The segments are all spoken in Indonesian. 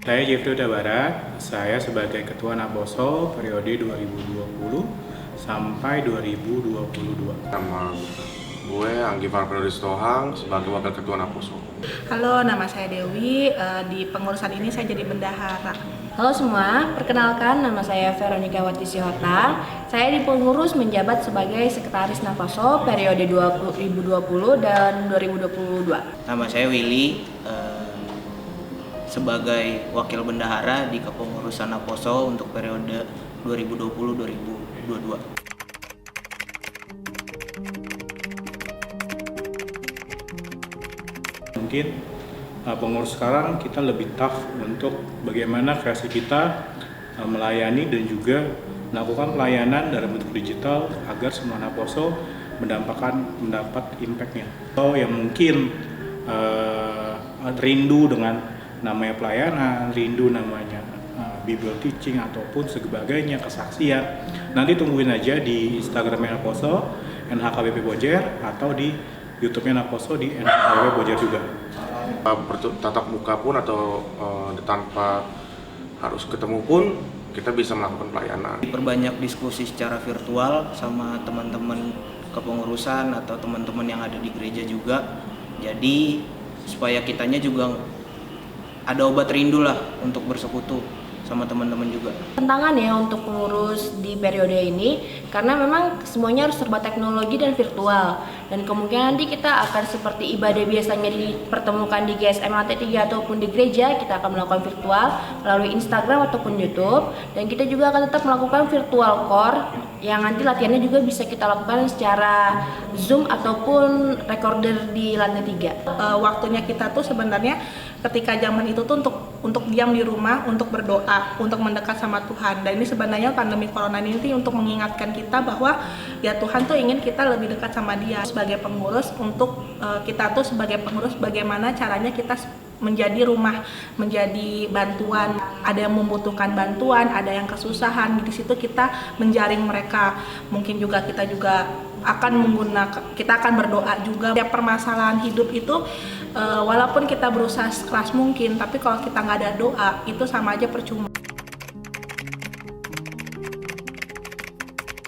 Saya Jeffrey Huta Barat, saya sebagai Ketua Naposo periode 2020 sampai 2022. Nama gue Anggi Farpedodi Sitohang sebagai Wakil Ketua Naposo. Halo, nama saya Dewi, di pengurusan ini saya jadi bendahara. Halo semua, perkenalkan nama saya Veronica Wati Sihota. Saya di pengurus menjabat sebagai Sekretaris Naposo periode 2020 dan 2022. Nama saya Willy, sebagai Wakil Bendahara di Kepengurusan Naposo untuk periode 2020-2022. Mungkin pengurus sekarang kita lebih tough untuk bagaimana kreasi kita melayani dan juga melakukan pelayanan dalam bentuk digital agar semua Naposo mendapat impact-nya. So yang mungkin rindu dengan namanya pelayanan, rindu namanya Bible teaching ataupun sebagainya, kesaksian, nanti tungguin aja di Instagramnya Naposo, NHKBP Bojer, atau di YouTube-nya Naposo di NHKBP Bojer juga. Tatap muka pun atau tanpa harus ketemu pun kita bisa melakukan pelayanan. Diperbanyak diskusi secara virtual sama teman-teman kepengurusan atau teman-teman yang ada di gereja juga. Jadi supaya kitanya juga ada obat rindu lah untuk bersekutu sama teman-teman juga. Tantangan ya untuk pengurus di periode ini karena memang semuanya harus serba teknologi dan virtual, dan kemungkinan nanti kita akan seperti ibadah biasanya dipertemukan di GSM lantai 3 ataupun di gereja, kita akan melakukan virtual melalui Instagram ataupun YouTube, dan kita juga akan tetap melakukan virtual core yang nanti latihannya juga bisa kita lakukan secara Zoom ataupun recorder di lantai 3. Waktunya kita tuh sebenarnya ketika zaman itu tuh untuk diam di rumah, untuk berdoa, untuk mendekat sama Tuhan. Dan ini sebenarnya pandemi corona ini untuk mengingatkan kita bahwa ya Tuhan tuh ingin kita lebih dekat sama Dia. Sebagai pengurus, untuk kita tuh sebagai pengurus bagaimana caranya kita menjadi rumah, menjadi bantuan. Ada yang membutuhkan bantuan, ada yang kesusahan. Di situ kita menjaring mereka. Mungkin juga kita juga kita akan berdoa juga. Setiap permasalahan hidup itu walaupun kita berusaha sekeras mungkin, tapi kalau kita nggak ada doa itu sama aja percuma.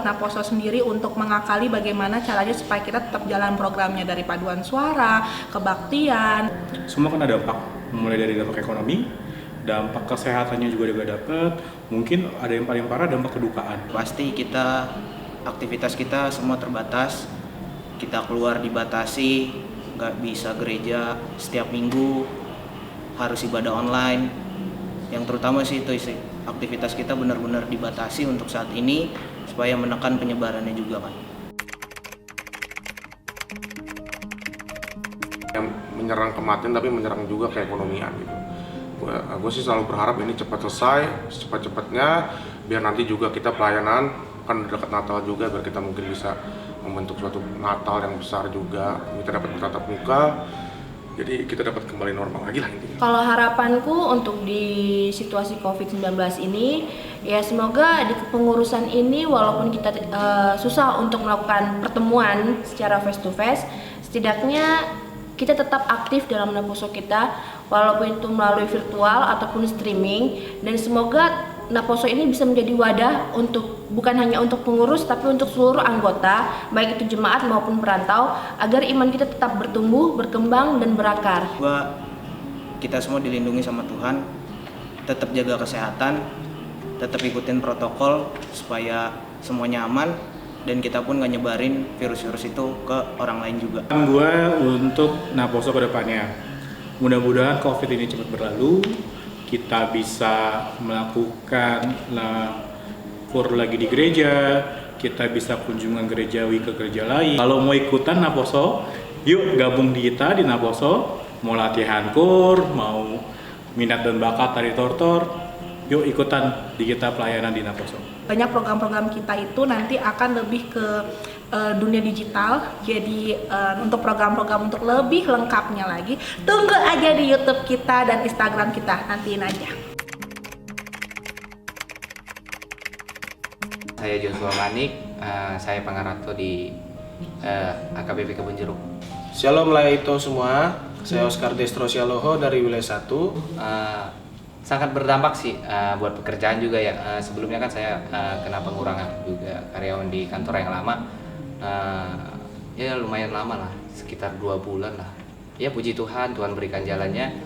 Naposo sendiri untuk mengakali bagaimana caranya supaya kita tetap jalan programnya, dari paduan suara, kebaktian. Semua kan ada dampak, mulai dari dampak ekonomi, dampak kesehatannya juga dapat, mungkin ada yang paling parah dampak kedukaan. Pasti aktivitas kita semua terbatas, kita keluar dibatasi, nggak bisa gereja setiap minggu, harus ibadah online. Yang terutama sih itu aktivitas kita benar-benar dibatasi untuk saat ini supaya menekan penyebarannya juga kan. Yang menyerang kematian tapi menyerang juga keekonomian gitu. Gue sih selalu berharap ini cepat selesai, secepat-cepatnya, biar nanti juga kita pelayanan, kan dekat Natal juga, biar kita mungkin bisa membentuk suatu Natal yang besar juga, kita dapat bertatap muka, jadi kita dapat kembali normal lagi lah intinya. Kalau harapanku untuk di situasi COVID-19 ini, ya semoga di kepengurusan ini walaupun kita susah untuk melakukan pertemuan secara face to face, setidaknya kita tetap aktif dalam Naposo kita, walaupun itu melalui virtual ataupun streaming, dan semoga Naposo ini bisa menjadi wadah untuk bukan hanya untuk pengurus tapi untuk seluruh anggota, baik itu jemaat maupun perantau, agar iman kita tetap bertumbuh, berkembang dan berakar. Kita semua dilindungi sama Tuhan, tetap jaga kesehatan, tetap ikutin protokol supaya semuanya aman, dan kita pun gak nyebarin virus-virus itu ke orang lain juga. Gue untuk Naposo ke depannya, mudah-mudahan COVID ini cepat berlalu, kita bisa melakukan kur lagi di gereja, kita bisa kunjungan gerejawi ke gereja lain. Kalau mau ikutan Naposo, yuk gabung di kita di Naposo, mau latihan kur, mau minat dan bakat tari tortor, yuk ikutan di kita pelayanan di Naposo. Banyak program-program kita itu nanti akan lebih ke dunia digital, jadi untuk program-program untuk lebih lengkapnya lagi, tunggu aja di YouTube kita dan Instagram kita, nantiin aja. Saya Joshua Manik, saya pengarato di AKBP Kebun Jeruk. Shalom Laito semua, saya Oscar Destro Sialoho dari wilayah 1. Sangat berdampak sih buat pekerjaan juga ya. Sebelumnya kan saya kena pengurangan juga karyawan di kantor yang lama. Ya lumayan lama lah, sekitar 2 bulan lah. Ya puji Tuhan, Tuhan berikan jalannya.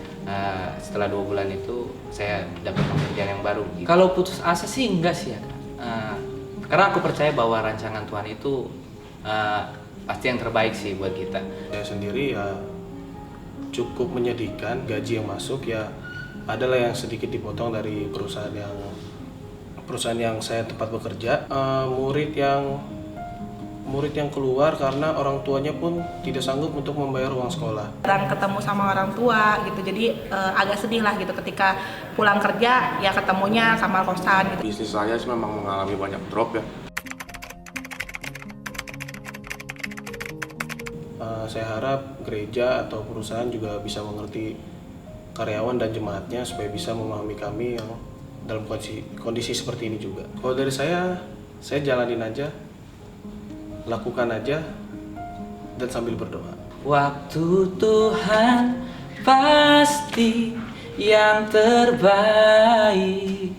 Setelah 2 bulan itu saya dapat pekerjaan yang baru. Kalau putus asa sih enggak sih ya. Karena aku percaya bahwa rancangan Tuhan itu pasti yang terbaik sih buat kita. Saya sendiri ya cukup menyedihkan, gaji yang masuk ya adalah yang sedikit dipotong dari perusahaan yang saya tempat bekerja. Murid yang keluar karena orang tuanya pun tidak sanggup untuk membayar uang sekolah. Dan ketemu sama orang tua gitu, jadi agak sedih lah gitu ketika pulang kerja ya ketemunya sama kosan gitu. Bisnis saya sih memang mengalami banyak drop ya. Saya harap gereja atau perusahaan juga bisa mengerti karyawan dan jemaatnya supaya bisa memahami kami yang dalam kondisi seperti ini juga. Kalau dari saya jalanin aja, lakukan aja, dan sambil berdoa. Waktu Tuhan pasti yang terbaik,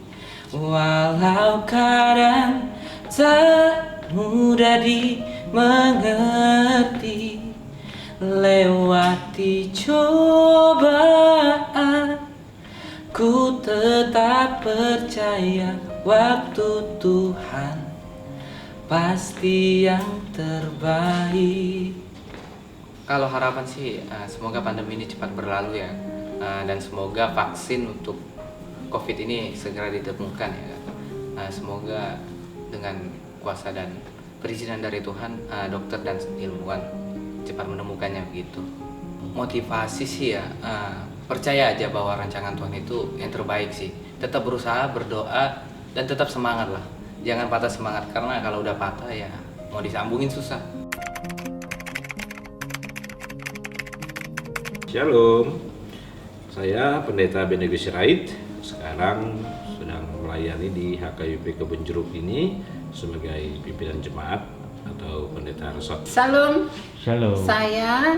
walau kadang tak mudah dimengerti. Lewati cobaan, ku tetap percaya waktu Tuhan pasti yang terbaik. Kalau harapan sih semoga pandemi ini cepat berlalu ya, dan semoga vaksin untuk COVID ini segera ditemukan ya. Semoga dengan kuasa dan perizinan dari Tuhan, dokter dan ilmuwan cepat menemukannya begitu. Motivasi sih ya, percaya aja bahwa rancangan Tuhan itu yang terbaik sih. Tetap berusaha, berdoa, dan tetap semangat lah. Jangan patah semangat, karena kalau udah patah ya mau disambungin susah. Shalom, saya Pendeta Benedict Sirait. Sekarang sedang melayani di HKBP Kebun Jeruk ini sebagai pimpinan jemaat atau pendeta resort. Salam. Shalom. Saya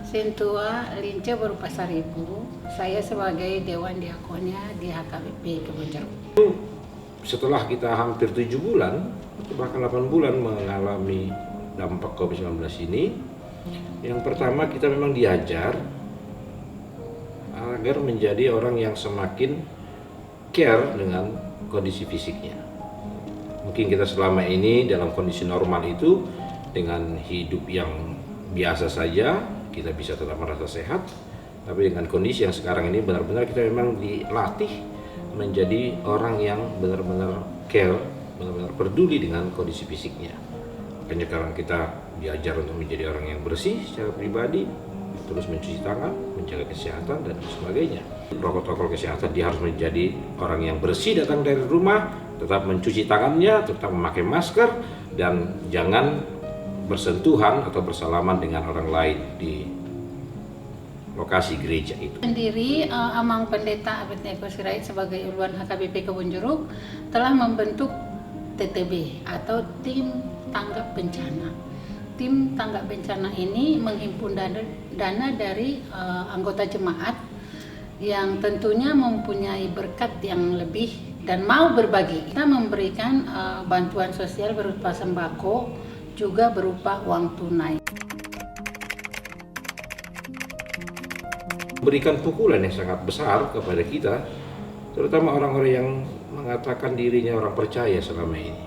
Sintua Lince Berpasaribu. Saya sebagai Dewan Diakonnya di HKBP Kebun Jeruk. Setelah kita hampir 7 bulan, atau bahkan 8 bulan mengalami dampak COVID-19 ini, yang pertama kita memang diajar agar menjadi orang yang semakin care dengan kondisi fisiknya. Mungkin kita selama ini dalam kondisi normal itu dengan hidup yang biasa saja kita bisa tetap merasa sehat, tapi dengan kondisi yang sekarang ini benar-benar kita memang dilatih menjadi orang yang benar-benar care, benar-benar peduli dengan kondisi fisiknya. Makanya sekarang kita diajar untuk menjadi orang yang bersih secara pribadi, terus mencuci tangan, menjaga kesehatan dan sebagainya. Protokol kesehatan dia harus menjadi orang yang bersih datang dari rumah, tetap mencuci tangannya, tetap memakai masker, dan jangan bersentuhan atau bersalaman dengan orang lain di lokasi gereja itu. Sendiri Amang Pendeta Abednego Sirait sebagai uluan HKBP Kebun Jeruk telah membentuk TTB atau Tim Tanggap Bencana. tim tanggap bencana ini menghimpun dana dari anggota jemaat yang tentunya mempunyai berkat yang lebih dan mau berbagi. Kita memberikan bantuan sosial berupa sembako, juga berupa uang tunai. Berikan pukulan yang sangat besar kepada kita, terutama orang-orang yang mengatakan dirinya orang percaya selama ini.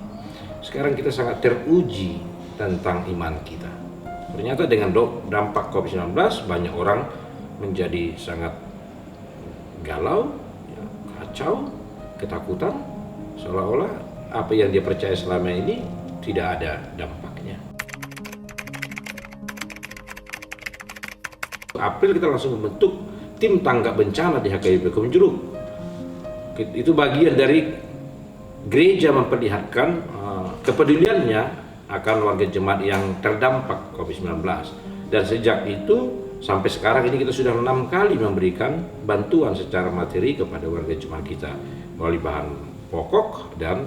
Sekarang kita sangat teruji tentang iman kita. Ternyata dengan dampak COVID-19 banyak orang menjadi sangat galau, kacau, ketakutan, seolah-olah apa yang dia percaya selama ini tidak ada dampaknya. April kita langsung membentuk tim tanggap bencana di HKBP Kebun Jeruk. Itu bagian dari gereja memperlihatkan kepeduliannya akan warga jemaat yang terdampak COVID-19. Dan sejak itu sampai sekarang ini kita sudah 6 kali memberikan bantuan secara materi kepada warga jemaat kita melalui bahan pokok dan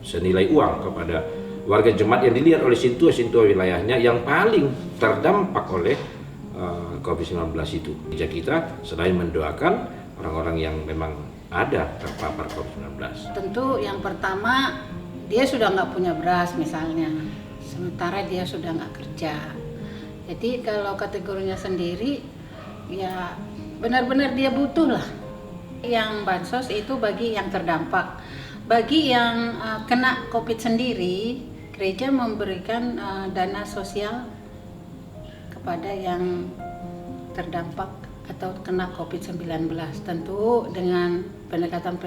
senilai uang kepada warga jemaat yang dilihat oleh sintua-sintua wilayahnya yang paling terdampak oleh COVID-19 itu. Gereja kita selain mendoakan orang-orang yang memang ada terpapar COVID-19. Tentu yang pertama, dia sudah nggak punya beras misalnya, sementara dia sudah nggak kerja. Jadi kalau kategorinya sendiri, ya benar-benar dia butuh lah. Yang bansos itu bagi yang terdampak. Bagi yang kena COVID sendiri, gereja memberikan dana sosial kepada yang terdampak atau kena COVID-19, tentu dengan pendekatan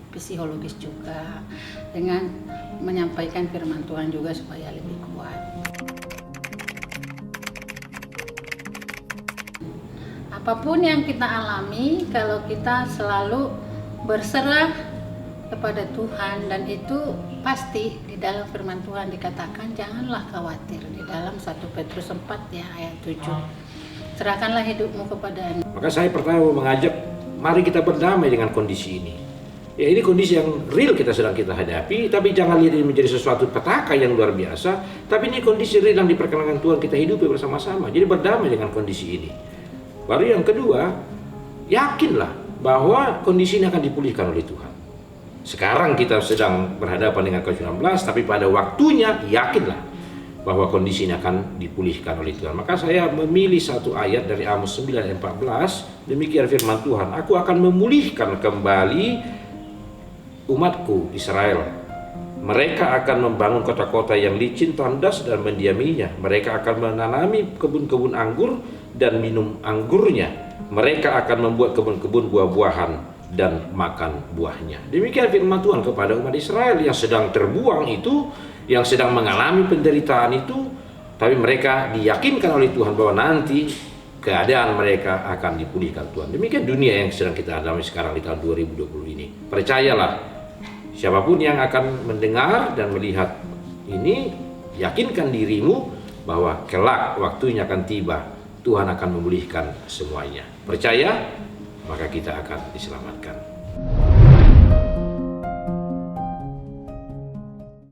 psikologis juga, dengan menyampaikan firman Tuhan juga supaya lebih kuat. Apapun yang kita alami, kalau kita selalu berserah kepada Tuhan, dan itu pasti di dalam firman Tuhan dikatakan janganlah khawatir di dalam 1 Petrus 4 ya ayat 7. Serahkanlah hidupmu kepada. Maka saya pertama mengajak, mari kita berdamai dengan kondisi ini. Ya, ini kondisi yang real sedang kita hadapi, tapi jangan lihat ini menjadi sesuatu petaka yang luar biasa, tapi ini kondisi real yang diperkenankan Tuhan kita hidupi bersama-sama. Jadi berdamai dengan kondisi ini. Baru yang kedua, yakinlah bahwa kondisi ini akan dipulihkan oleh Tuhan. Sekarang kita sedang berhadapan dengan COVID-19, tapi pada waktunya yakinlah bahwa kondisi ini akan dipulihkan oleh Tuhan. Maka saya memilih satu ayat dari Amos 9 ayat 14, demikian firman Tuhan, aku akan memulihkan kembali umatku Israel. Mereka akan membangun kota-kota yang licin, tandas dan mendiaminya. Mereka akan menanami kebun-kebun anggur dan minum anggurnya. Mereka akan membuat kebun-kebun buah-buahan dan makan buahnya. Demikian firman Tuhan kepada umat Israel yang sedang terbuang itu, yang sedang mengalami penderitaan itu, tapi mereka diyakinkan oleh Tuhan bahwa nanti keadaan mereka akan dipulihkan Tuhan. Demikian dunia yang sedang kita alami sekarang di tahun 2020 ini. Percayalah, siapapun yang akan mendengar dan melihat ini, yakinkan dirimu bahwa kelak waktunya akan tiba, Tuhan akan memulihkan semuanya. Percaya, maka kita akan diselamatkan.